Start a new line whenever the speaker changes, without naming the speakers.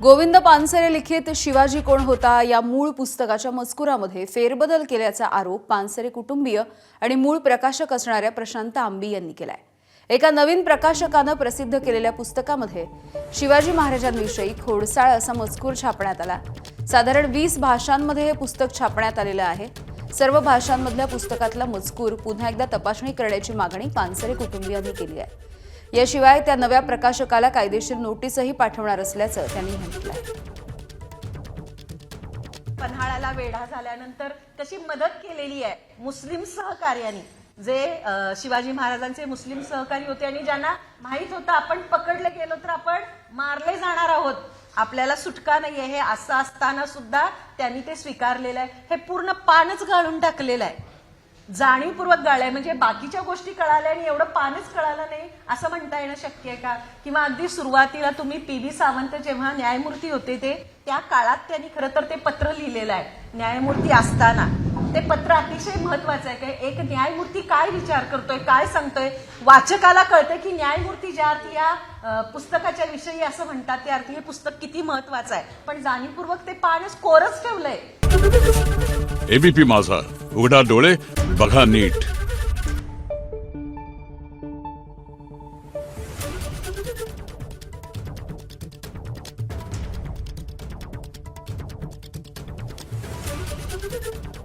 गोविंद पानसरे लिखित शिवाजी कोण होता या मूळ पुस्तकाच्या मजकुरामध्ये फेरबदल केल्याचा आरोप पानसरे कुटुंबीय आणि मूळ प्रकाशक असणाऱ्या प्रशांत आंबी यांनी केलाय। एका नवीन प्रकाशकानं प्रसिद्ध केलेल्या पुस्तकामध्ये शिवाजी महाराजांविषयी खोडसाळ असा मजकूर छापण्यात आला। साधारण 20 भाषांमध्ये हे पुस्तक छापण्यात आलेलं आहे। सर्व भाषांमधल्या पुस्तकातला मजकूर पुन्हा एकदा तपासणी करण्याची मागणी पानसरे कुटुंबियांनी केली आहे। याशिवाय त्या नव्या प्रकाशकाला कायदेशीर नोटीसही पाठवणार असल्याचं त्यांनी म्हटलंय।
पन्हाळ्याला वेढा झाल्यानंतर कशी मदत केलेली आहे मुस्लिम सहकार्यांनी, जे शिवाजी महाराजांचे मुस्लिम सहकारी होते आणि ज्यांना माहित होतं आपण पकडले गेलो तर आपण मारले जाणार आहोत, आपल्याला सुटका नाहीये, हे असं असताना सुद्धा त्यांनी ते स्वीकारलेलं आहे। हे पूर्ण पानच गाळून टाकलेलं आहे, जाणीवपूर्वक गाळलंय। म्हणजे बाकीच्या गोष्टी कळाल्या आणि एवढं पानच कळालं नाही असं म्हणता येणं शक्य आहे का? किंवा अगदी सुरुवातीला तुम्ही पी.बी. सावंत जेव्हा न्यायमूर्ती होते त्या काळात त्यांनी खरं तर ते पत्र लिहिलेलं आहे न्यायमूर्ती असताना। ते पत्र अतिशय महत्वाचं आहे की एक न्यायमूर्ती काय विचार करतोय, काय सांगतोय, वाचकाला कळतंय की न्यायमूर्ती ज्या अर्थी या पुस्तकाच्या विषयी असं म्हणतात त्या अर्थी हे पुस्तक किती महत्वाचं आहे, पण जाणीवपूर्वक ते पानच कोरच ठेवलंय।
एबीपी माझा, उघडा डोळे बघा नीट।
Thank you.